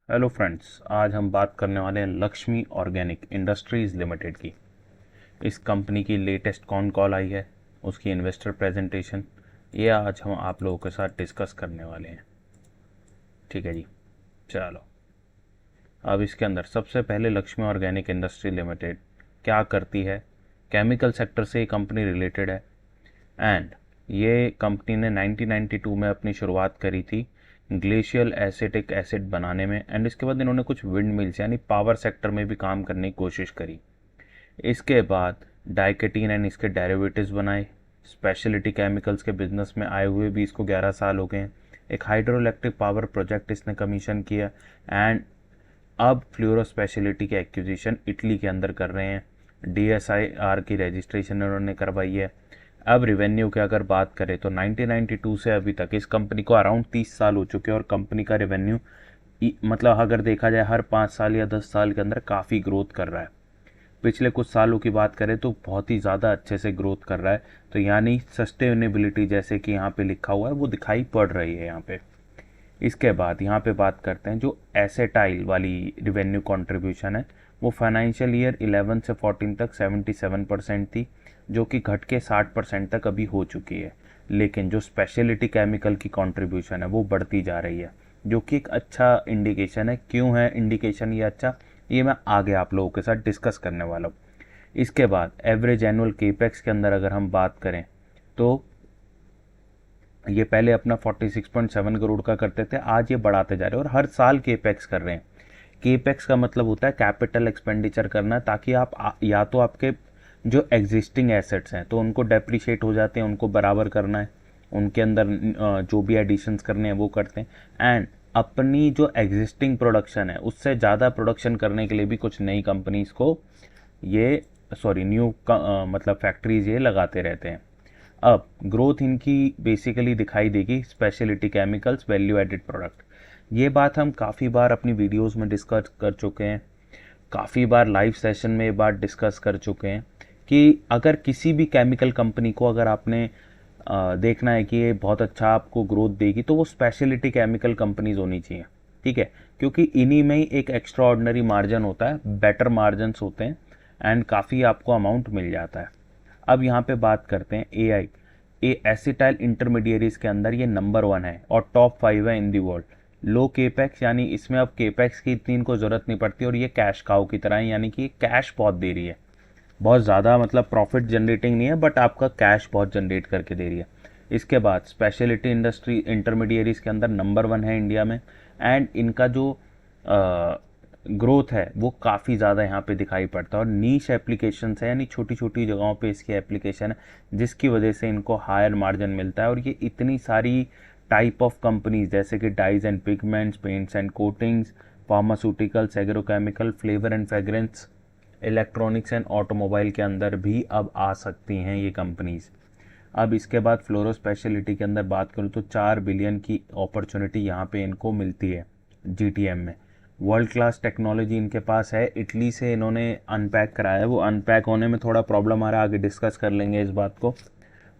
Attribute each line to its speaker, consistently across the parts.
Speaker 1: Hello friends, आज हम बात करने वाले हैं लक्ष्मी ऑर्गेनिक इंडस्ट्रीज़ लिमिटेड की। इस कंपनी की लेटेस्ट कौन कॉल आई है, उसकी इन्वेस्टर प्रेजेंटेशन, ये आज हम आप लोगों के साथ डिस्कस करने वाले हैं। ठीक है जी, चलो। अब इसके अंदर सबसे पहले लक्ष्मी ऑर्गेनिक इंडस्ट्री लिमिटेड क्या करती है। केमिकल सेक्टर से ये कंपनी रिलेटेड है एंड ये कंपनी ने 1992 में अपनी शुरुआत करी थी ग्लेशियल एसिटिक एसिड बनाने में, एंड इसके बाद इन्होंने कुछ विंड मिल्स यानी पावर सेक्टर में भी काम करने की कोशिश करी। इसके बाद डाइकेटीन एंड इसके डेरिवेटिव्स बनाए। स्पेशलिटी केमिकल्स के बिजनेस में आए हुए भी इसको 11 साल हो गए हैं। एक हाइड्रो इलेक्ट्रिक पावर प्रोजेक्ट इसने कमीशन किया एंड अब फ्लोरो स्पेशलिटी की एक्विजिशन इटली के अंदर कर रहे हैं। डीएसआईआर की रजिस्ट्रेशन उन्होंने करवाई है। अब रिवेन्यू की अगर बात करें तो 1992 से अभी तक इस कंपनी को अराउंड 30 साल हो चुके हैं और कंपनी का रिवेन्यू मतलब अगर देखा जाए हर 5 साल या 10 साल के अंदर काफ़ी ग्रोथ कर रहा है। पिछले कुछ सालों की बात करें तो बहुत ही ज़्यादा अच्छे से ग्रोथ कर रहा है, तो यानी सस्टेनेबिलिटी जैसे कि यहाँ पे लिखा हुआ है वो दिखाई पड़ रही है यहाँ पे। इसके बाद यहाँ पे बात करते हैं जो एसेटाइल वाली रिवेन्यू कंट्रीब्यूशन है, वो फाइनेंशियल ईयर 11 से 14 तक 77% थी, जो कि घट के 60% तक अभी हो चुकी है। लेकिन जो स्पेशलिटी केमिकल की कंट्रीब्यूशन है वो बढ़ती जा रही है, जो कि एक अच्छा इंडिकेशन है। क्यों है इंडिकेशन ये अच्छा, ये मैं आगे आप लोगों के साथ डिस्कस करने वाला हूँ। इसके बाद एवरेज एनुअल केपेक्स के अंदर अगर हम बात करें तो ये पहले अपना 46.7 करोड़ का करते थे, आज ये बढ़ाते जा रहे हैं और हर साल केपेक्स कर रहे हैं। केपेक्स का मतलब होता है कैपिटल एक्सपेंडिचर करना, ताकि आप या तो आपके जो एग्जिस्टिंग एसेट्स हैं तो उनको डेप्रिशिएट हो जाते हैं, उनको बराबर करना है, उनके अंदर जो भी एडिशंस करने हैं वो करते हैं, एंड अपनी जो एग्जिस्टिंग प्रोडक्शन है उससे ज़्यादा प्रोडक्शन करने के लिए भी कुछ नई कंपनीज को ये न्यू मतलब फैक्ट्रीज ये लगाते रहते हैं। अब ग्रोथ इनकी बेसिकली दिखाई देगी speciality chemicals value added product. ये बात हम काफ़ी बार अपनी वीडियोस में डिस्कस कर चुके हैं, काफ़ी बार लाइव सेशन में ये बात डिस्कस कर चुके हैं कि अगर किसी भी केमिकल कंपनी को अगर आपने देखना है कि ये बहुत अच्छा आपको ग्रोथ देगी तो वो स्पेशलिटी केमिकल कंपनीज होनी चाहिए। ठीक है, क्योंकि इन्हीं में ही एक एक्स्ट्रा ऑर्डिनरी मार्जिन होता है, बेटर मार्जिन होते हैं एंड काफ़ी आपको अमाउंट मिल जाता है। अब यहाँ पे बात करते हैं एआई एसिटाइल इंटरमीडिएरीज के अंदर ये नंबर 1 है और टॉप 5 है इन दी वर्ल्ड। लो केपेक्स यानी इसमें अब केपेक्स की इतनी इनको ज़रूरत नहीं पड़ती और ये कैश काउ की तरह है, यानी कि कैश बहुत दे रही है। बहुत ज़्यादा मतलब प्रॉफिट जनरेटिंग नहीं है बट आपका कैश बहुत जनरेट करके दे रही है। इसके बाद स्पेशलिटी इंडस्ट्री इंटरमीडिएरीज के अंदर नंबर 1 है इंडिया में एंड इनका जो ग्रोथ है वो काफ़ी ज़्यादा यहाँ पे दिखाई पड़ता है और नीश एप्लीकेशन है, यानी छोटी छोटी जगहों पे इसकी एप्लीकेशन है जिसकी वजह से इनको हायर मार्जिन मिलता है। और ये इतनी सारी टाइप ऑफ कंपनीज जैसे कि dyes and pigments, paints and coatings, pharmaceuticals, agrochemical, flavour and fragrance, electronics and automobile के अंदर भी अब आ सकती हैं ये कंपनीज। अब इसके बाद फ्लोरो स्पेशलिटी के अंदर बात करूँ तो 4 बिलियन की अपॉर्चुनिटी यहाँ पे इनको मिलती है जीटीएम में। वर्ल्ड क्लास टेक्नोलॉजी इनके पास है, इटली से इन्होंने अनपैक कराया है, वो अनपैक होने में थोड़ा प्रॉब्लम आ रहा है, आगे डिस्कस कर लेंगे इस बात को,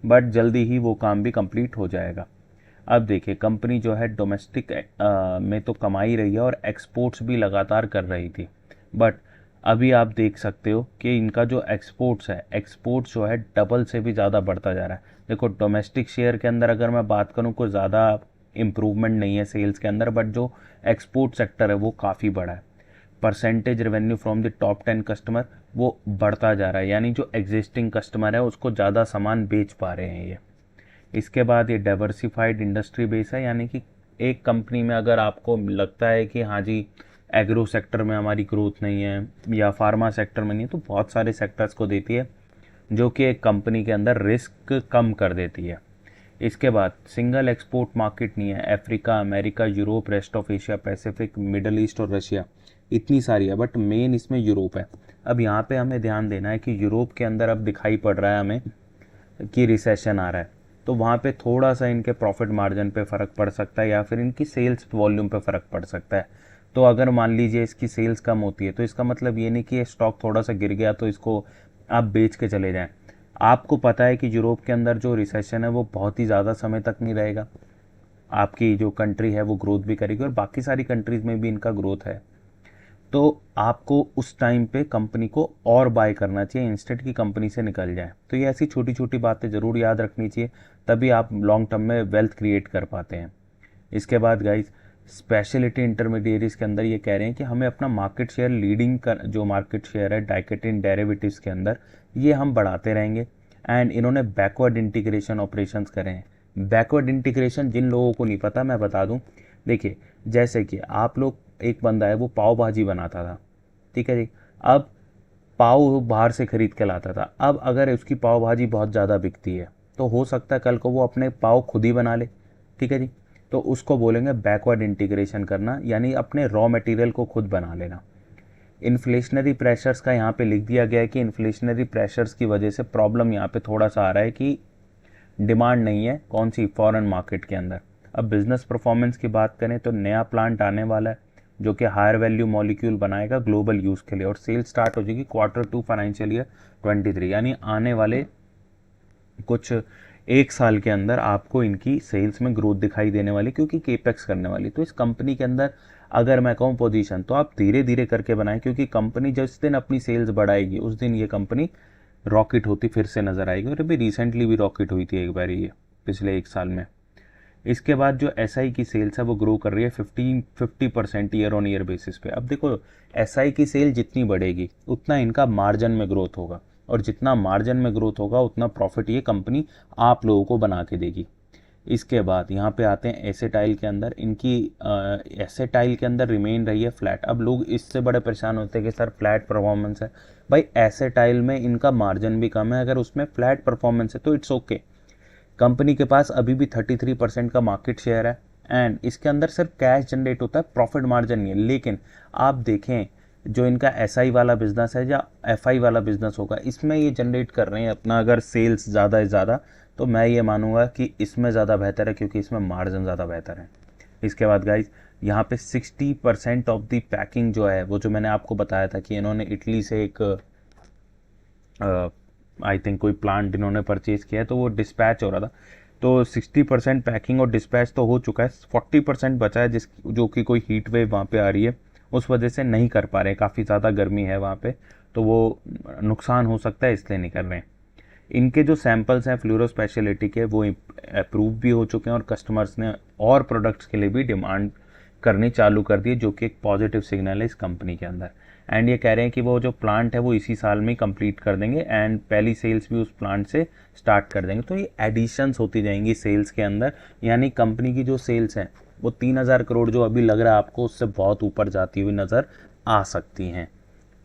Speaker 1: बट जल्दी ही वो काम भी कंप्लीट हो जाएगा। अब देखिए कंपनी जो है डोमेस्टिक में तो कमा ही रही है और एक्सपोर्ट्स भी लगातार कर रही थी, बट अभी आप देख सकते हो कि इनका जो एक्सपोर्ट्स है, एक्सपोर्ट्स जो है डबल से भी ज़्यादा बढ़ता जा रहा है। देखो डोमेस्टिक शेयर के अंदर अगर मैं बात करूँ कोई ज़्यादा इम्प्रूवमेंट नहीं है सेल्स के अंदर, बट जो एक्सपोर्ट सेक्टर है वो काफ़ी बड़ा है। Percentage revenue from the top 10 customer वो बढ़ता जा रहा है, यानी जो एग्जिस्टिंग कस्टमर है उसको ज़्यादा सामान बेच पा रहे हैं ये। इसके बाद ये डाइवर्सिफाइड इंडस्ट्री बेस है, यानी कि एक कंपनी में अगर आपको लगता है कि हाँ जी एग्रो सेक्टर में हमारी ग्रोथ नहीं है या फार्मा सेक्टर में नहीं है, तो बहुत सारे सेक्टर्स को देती है जो कि एक कंपनी के अंदर रिस्क कम कर देती है। इसके बाद सिंगल एक्सपोर्ट मार्केट नहीं है, Africa, America, Europe, rest of Asia Pacific, middle east और रशिया इतनी सारी है, बट मेन इसमें यूरोप है। अब यहाँ पे हमें ध्यान देना है कि यूरोप के अंदर अब दिखाई पड़ रहा है हमें कि रिसेशन आ रहा है, तो वहाँ पे थोड़ा सा इनके प्रॉफिट मार्जिन पे फ़र्क पड़ सकता है या फिर इनकी सेल्स वॉल्यूम पे फ़र्क पड़ सकता है। तो अगर मान लीजिए इसकी सेल्स कम होती है तो इसका मतलब ये नहीं कि ये स्टॉक थोड़ा सा गिर गया तो इसको आप बेच के चले जाएं। आपको पता है कि यूरोप के अंदर जो रिसेशन है वो बहुत ही ज़्यादा समय तक नहीं रहेगा, आपकी जो कंट्री है वो ग्रोथ भी करेगी और बाकी सारी कंट्रीज़ में भी इनका ग्रोथ है, तो आपको उस टाइम पे कंपनी को और बाय करना चाहिए इंस्टेंट की कंपनी से निकल जाए। तो ये ऐसी छोटी छोटी बातें ज़रूर याद रखनी चाहिए, तभी आप लॉन्ग टर्म में वेल्थ क्रिएट कर पाते हैं। इसके बाद गाइस, स्पेशलिटी इंटरमीडिएरीज के अंदर ये कह रहे हैं कि हमें अपना मार्केट शेयर लीडिंग कर, जो मार्केट शेयर है डाइकेटिन डेरिवेटिव्स के अंदर, ये हम बढ़ाते रहेंगे। एंड इन्होंने बैकवर्ड इंटीग्रेशन ऑपरेशंस करे हैं। बैकवर्ड इंटीग्रेशन जिन लोगों को नहीं पता मैं बता दूं, देखिए जैसे कि आप लोग, एक बंदा है वो पाव भाजी बनाता था, ठीक है जी, अब पाव बाहर से खरीद के लाता था। अब अगर उसकी पाव भाजी बहुत ज़्यादा बिकती है तो हो सकता है कल को वो अपने पाव खुद ही बना ले, ठीक है जी। तो उसको बोलेंगे बैकवर्ड इंटीग्रेशन करना, यानी अपने रॉ मटेरियल को खुद बना लेना। इन्फ्लेशनरी प्रेशर्स का यहाँ पे लिख दिया गया है कि इन्फ्लेशनरी प्रेशर्स की वजह से प्रॉब्लम यहाँ पे थोड़ा सा आ रहा है कि डिमांड नहीं है, कौन सी, फॉरेन मार्केट के अंदर। अब बिजनेस परफॉर्मेंस की बात करें तो नया प्लांट आने वाला है जो कि हायर वैल्यू मॉलिक्यूल बनाएगा ग्लोबल यूज़ के लिए, और सेल स्टार्ट हो जाएगी Q2 फाइनेंशियल ईयर 23, यानी आने वाले कुछ एक साल के अंदर आपको इनकी सेल्स में ग्रोथ दिखाई देने वाली, क्योंकि केपेक्स करने वाली। तो इस कंपनी के अंदर अगर मैं कहूँ पोजीशन, तो आप धीरे धीरे करके बनाएं, क्योंकि कंपनी जिस दिन अपनी सेल्स बढ़ाएगी उस दिन ये कंपनी रॉकेट होती फिर से नज़र आएगी, और अभी रिसेंटली भी रॉकेट हुई थी एक बार ये पिछले एक साल में। इसके बाद जो एसआई की सेल्स है वो ग्रो कर रही है 50% ईयर ऑन ईयर बेसिस पे। अब देखो, एसआई की सेल जितनी बढ़ेगी उतना इनका मार्जिन में ग्रोथ होगा, और जितना मार्जिन में ग्रोथ होगा उतना प्रॉफिट ये कंपनी आप लोगों को बना के देगी। इसके बाद यहाँ पे आते हैं एसेटाइल के अंदर। इनकी एसेटाइल के अंदर रिमेन रही है फ्लैट। अब लोग इससे बड़े परेशान होते हैं कि सर फ्लैट परफॉर्मेंस है। भाई एसेटाइल में इनका मार्जिन भी कम है, अगर उसमें फ्लैट परफॉर्मेंस है तो इट्स ओके। कंपनी के पास अभी भी 33% का मार्केट शेयर है, एंड इसके अंदर सिर्फ कैश जनरेट होता है, प्रॉफिट मार्जिन नहीं है। लेकिन आप देखें जो इनका एसआई वाला बिजनेस है या एफआई वाला बिजनेस होगा, इसमें ये जनरेट कर रहे हैं अपना अगर सेल्स ज़्यादा है ज़्यादा, तो मैं ये मानूंगा कि इसमें ज़्यादा बेहतर है, क्योंकि इसमें मार्जिन ज़्यादा बेहतर है। इसके बाद गाइज यहाँ पे 60% ऑफ द पैकिंग जो है, वो जो मैंने आपको बताया था कि इन्होंने इटली से एक आई थिंक कोई प्लांट इन्होंने परचेज किया है, तो वो डिस्पैच हो रहा था। तो 60% पैकिंग और डिस्पैच तो हो चुका है, 40% बचा है जो कि कोई हीट वेव वहाँ पे आ रही है, उस वजह से नहीं कर पा रहे, काफ़ी ज़्यादा गर्मी है वहाँ पे, तो वो नुकसान हो सकता है इसलिए नहीं कर रहे हैं। इनके जो सैम्पल्स हैं फ्लोरो स्पेशलिटी के, वो अप्रूव भी हो चुके हैं और कस्टमर्स ने और प्रोडक्ट्स के लिए भी डिमांड करनी चालू कर दी है, जो कि एक पॉजिटिव सिग्नल है इस कंपनी के अंदर। एंड ये कह रहे हैं कि वो जो प्लांट है वो इसी साल में कंप्लीट कर देंगे, एंड पहली सेल्स भी उस प्लांट से स्टार्ट कर देंगे। तो ये एडिशंस होती जाएंगी सेल्स के अंदर, यानी कंपनी की जो सेल्स हैं वो 3000 करोड़ जो अभी लग रहा है आपको, उससे बहुत ऊपर जाती हुई नज़र आ सकती हैं,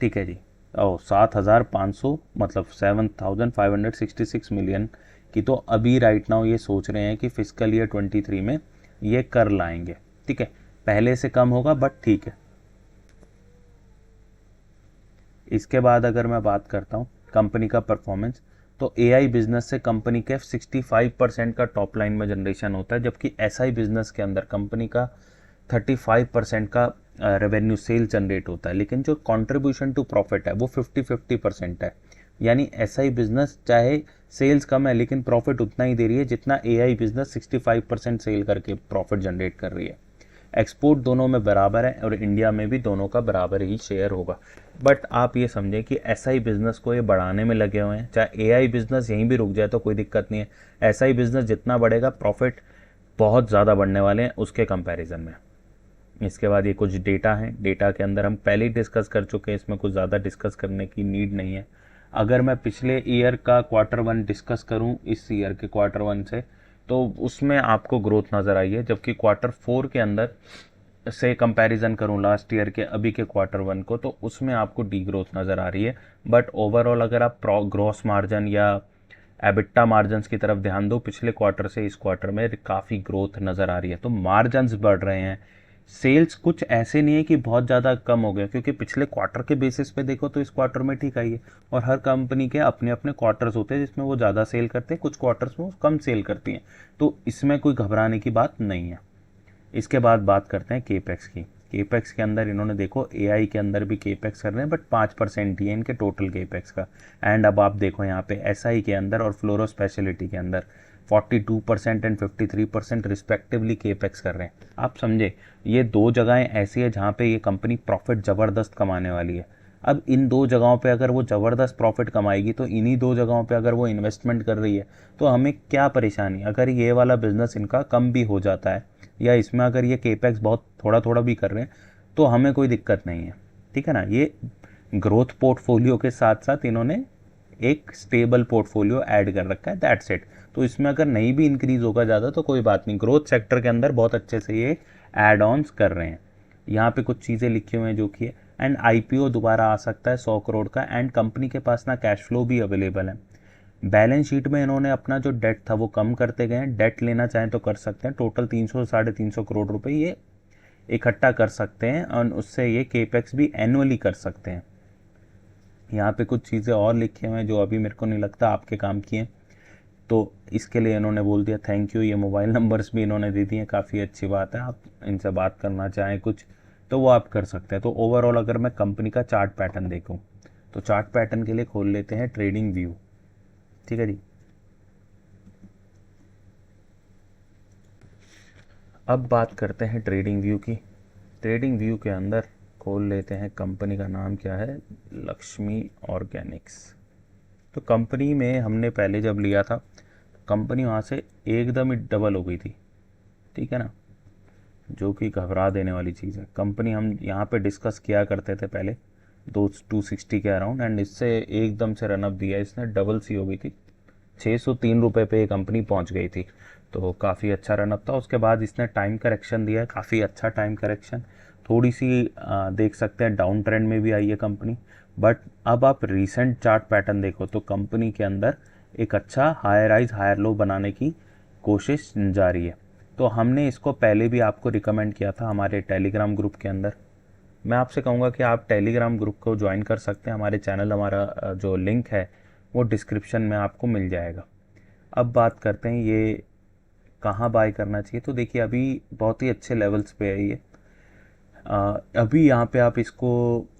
Speaker 1: ठीक है जी। 7500 मतलब 7566 मिलियन की तो अभी राइट नाउ ये सोच रहे हैं कि फिस्कल ईयर 23 में ये कर लाएंगे, ठीक है। पहले से कम होगा बट ठीक है। इसके बाद अगर मैं बात करता हूँ कंपनी का परफॉर्मेंस, तो एआई बिजनेस से कंपनी के 65% का टॉप लाइन में जनरेशन होता है, जबकि एसआई बिजनेस के अंदर कंपनी का 35% का रेवेन्यू सेल जनरेट होता है, लेकिन जो कंट्रीब्यूशन टू प्रॉफिट है वो 50-50% है। यानी एसआई बिजनेस चाहे सेल्स कम है लेकिन प्रॉफिट उतना ही दे रही है जितना एआई बिजनेस 65% सेल करके प्रॉफिट जनरेट कर रही है। एक्सपोर्ट दोनों में बराबर है और इंडिया में भी दोनों का बराबर ही शेयर होगा। बट आप ये समझें कि एसआई बिजनेस को ये बढ़ाने में लगे हुए हैं, चाहे एआई बिजनेस यहीं भी रुक जाए तो कोई दिक्कत नहीं है। एसआई बिजनेस जितना बढ़ेगा प्रॉफिट बहुत ज़्यादा बढ़ने वाले हैं उसके कंपैरिजन में। इसके बाद ये कुछ डेटा हैं, डेटा के अंदर हम पहले ही डिस्कस कर चुके हैं, इसमें कुछ ज़्यादा डिस्कस करने की नीड नहीं है। अगर मैं पिछले ईयर का Q1 डिस्कस करूं इस ईयर के Q1 से, तो उसमें आपको ग्रोथ नज़र आई है, जबकि Q4 के अंदर से कंपैरिजन करूं लास्ट ईयर के अभी के Q1 को, तो उसमें आपको डी ग्रोथ नज़र आ रही है। बट ओवरऑल अगर आप ग्रॉस मार्जिन या एबिटा मार्जिन की तरफ ध्यान दो, पिछले क्वार्टर से इस क्वार्टर में काफ़ी ग्रोथ नज़र आ रही है, तो मार्जिन बढ़ रहे हैं। सेल्स कुछ ऐसे नहीं है कि बहुत ज़्यादा कम हो गए, क्योंकि पिछले क्वार्टर के बेसिस पे देखो तो इस क्वार्टर में ठीक आई है, और हर कंपनी के अपने अपने क्वार्टर्स होते हैं जिसमें वो ज़्यादा सेल करते हैं, कुछ क्वार्टर्स में वो कम सेल करती हैं, तो इसमें कोई घबराने की बात नहीं है। इसके बाद बात करते हैं केपेक्स की। केपेक्स के अंदर इन्होंने देखो एआई के अंदर भी केपेक्स कर रहे हैं, बट 5% ही है इनके टोटल केपेक्स का। एंड अब आप देखो यहाँ पे एसआई के अंदर और फ्लोरो स्पेशलिटी के अंदर 42% एंड 53% रिस्पेक्टिवली केपेक्स कर रहे हैं। आप समझे, ये दो जगहें ऐसी है जहाँ पे ये कंपनी प्रॉफिट ज़बरदस्त कमाने वाली है। अब इन दो जगहों पे अगर वो ज़बरदस्त प्रॉफिट कमाएगी तो इन्हीं दो जगहों पे अगर वो इन्वेस्टमेंट कर रही है तो हमें क्या परेशानी। अगर ये वाला बिजनेस इनका कम भी हो जाता है या इसमें अगर ये केपेक्स बहुत थोड़ा थोड़ा भी कर रहे हैं तो हमें कोई दिक्कत नहीं है, ठीक है ना। ये ग्रोथ पोर्टफोलियो के साथ साथ इन्होंने एक स्टेबल पोर्टफोलियो ऐड कर रखा है, दैट्स इट। तो इसमें अगर नहीं भी इंक्रीज होगा ज़्यादा तो कोई बात नहीं, ग्रोथ सेक्टर के अंदर बहुत अच्छे से ये एड ऑन्स कर रहे हैं। यहाँ पे कुछ चीज़ें लिखी हुई हैं जो कि है, एंड आईपीओ दोबारा आ सकता है 100 करोड़ का, एंड कंपनी के पास ना कैश फ्लो भी अवेलेबल है। बैलेंस शीट में इन्होंने अपना जो डेट था वो कम करते गए हैं, डेट लेना चाहें तो कर सकते हैं, टोटल 300 साढ़े 300 करोड़ रुपए ये इकट्ठा कर सकते हैं और उससे ये केपेक्स भी एनुअली कर सकते हैं। यहाँ पे कुछ चीज़ें और लिखे हुए हैं जो अभी मेरे को नहीं लगता आपके काम की हैं, तो इसके लिए इन्होंने बोल दिया थैंक यू। ये मोबाइल नंबर्स भी इन्होंने दे दिए, काफ़ी अच्छी बात है। आप इनसे बात करना चाहें कुछ तो वो आप कर सकते हैं। तो ओवरऑल अगर मैं कंपनी का चार्ट पैटर्न देखूं तो चार्ट पैटर्न के लिए खोल लेते हैं ट्रेडिंग व्यू, ठीक है जी। अब बात करते हैं ट्रेडिंग व्यू की। ट्रेडिंग व्यू के अंदर खोल लेते हैं, कंपनी का नाम क्या है, लक्ष्मी ऑर्गेनिक्स। तो कंपनी में हमने पहले जब लिया था कंपनी वहाँ से एकदम ही डबल हो गई थी, ठीक है ना, जो कि घबरा देने वाली चीज़ है। कंपनी हम यहाँ पे डिस्कस किया करते थे पहले 260 के अराउंड, एंड इससे एकदम से रनअप दिया, इसने डबल सी हो गई थी, 603 रुपये पे ये कंपनी पहुँच गई थी। तो काफ़ी अच्छा रनअप था। उसके बाद इसने टाइम करेक्शन दिया है, काफ़ी अच्छा टाइम करेक्शन, थोड़ी सी देख सकते हैं डाउन ट्रेंड में भी आई है कंपनी। बट अब आप रीसेंट चार्ट पैटर्न देखो तो कंपनी के अंदर एक अच्छा हायर राइज हायर लो बनाने की कोशिश जारी है। तो हमने इसको पहले भी आपको रिकमेंड किया था हमारे टेलीग्राम ग्रुप के अंदर। मैं आपसे कहूँगा कि आप टेलीग्राम ग्रुप को ज्वाइन कर सकते हैं, हमारे चैनल, हमारा जो लिंक है वो डिस्क्रिप्शन में आपको मिल जाएगा। अब बात करते हैं ये कहाँ बाय करना चाहिए। तो देखिए अभी बहुत ही अच्छे लेवल्स पे है ये। अभी यहाँ पे आप इसको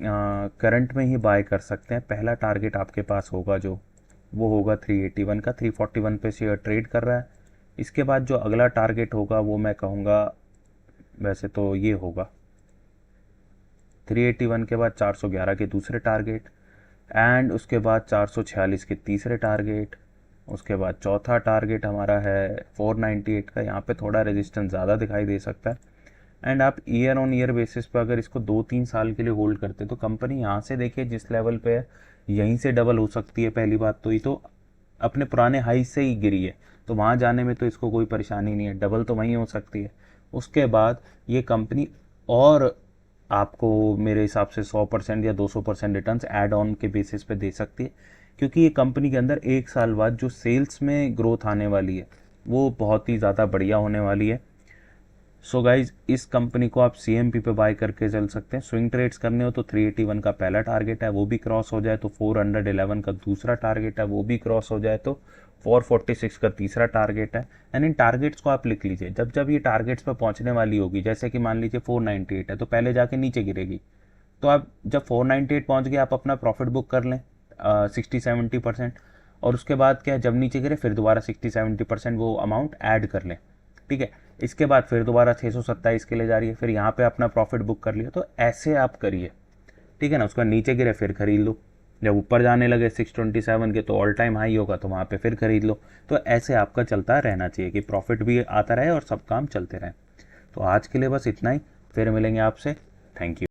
Speaker 1: करंट में ही बाय कर सकते हैं। पहला टारगेट आपके पास होगा जो वो होगा 381 का, 341 पे शेयर ट्रेड कर रहा है। इसके बाद जो अगला टारगेट होगा वो मैं कहूँगा वैसे तो ये होगा 381 के बाद 411 के दूसरे टारगेट, एंड उसके बाद 446 के तीसरे टारगेट, उसके बाद चौथा टारगेट हमारा है 498 का। यहाँ पे थोड़ा रेजिस्टेंस ज़्यादा दिखाई दे सकता है। एंड आप ईयर ऑन ईयर बेसिस पे अगर इसको 2-3 साल के लिए होल्ड करते तो कंपनी यहाँ से देखिए जिस लेवल पे है यहीं से डबल हो सकती है। पहली बात तो ये तो अपने पुराने हाई से ही गिरी है, तो वहाँ जाने में तो इसको कोई परेशानी नहीं है, डबल तो वहीं हो सकती है। उसके बाद ये कंपनी और आपको मेरे हिसाब से 100% या 200% रिटर्न्स ऐड ऑन के बेसिस पे दे सकती है, क्योंकि ये कंपनी के अंदर एक साल बाद जो सेल्स में ग्रोथ आने वाली है वो बहुत ही ज़्यादा बढ़िया होने वाली है। सो गाइज इस कंपनी को आप CMP पे बाय करके चल सकते हैं। स्विंग ट्रेड्स करने हो तो 381 का पहला टारगेट है वो भी क्रॉस हो जाए तो 411 का दूसरा टारगेट है वो भी क्रॉस हो जाए तो 446 का तीसरा टारगेट है। एंड इन टारगेट्स को आप लिख लीजिए, जब जब ये टारगेट्स पे पहुंचने वाली होगी, जैसे कि मान लीजिए 498 है तो पहले जाके नीचे गिरेगी, तो आप जब 498 पहुंच गए आप अपना प्रॉफिट बुक कर लें 60-70%, और उसके बाद क्या है जब नीचे गिरे फिर दोबारा 60-70% वो अमाउंट ऐड कर लें, ठीक है। इसके बाद फिर दोबारा 627 के लिए जा रही है, फिर यहाँ पे अपना प्रॉफिट बुक कर लिया, तो ऐसे आप करिए, ठीक है ना। उसका नीचे गिरे फिर खरीद लो, जब ऊपर जाने लगे 627 के तो ऑल टाइम हाई होगा तो वहाँ पे फिर खरीद लो। तो ऐसे आपका चलता रहना चाहिए कि प्रॉफिट भी आता रहे और सब काम चलते रहें। तो आज के लिए बस इतना ही, फिर मिलेंगे आपसे, थैंक यू।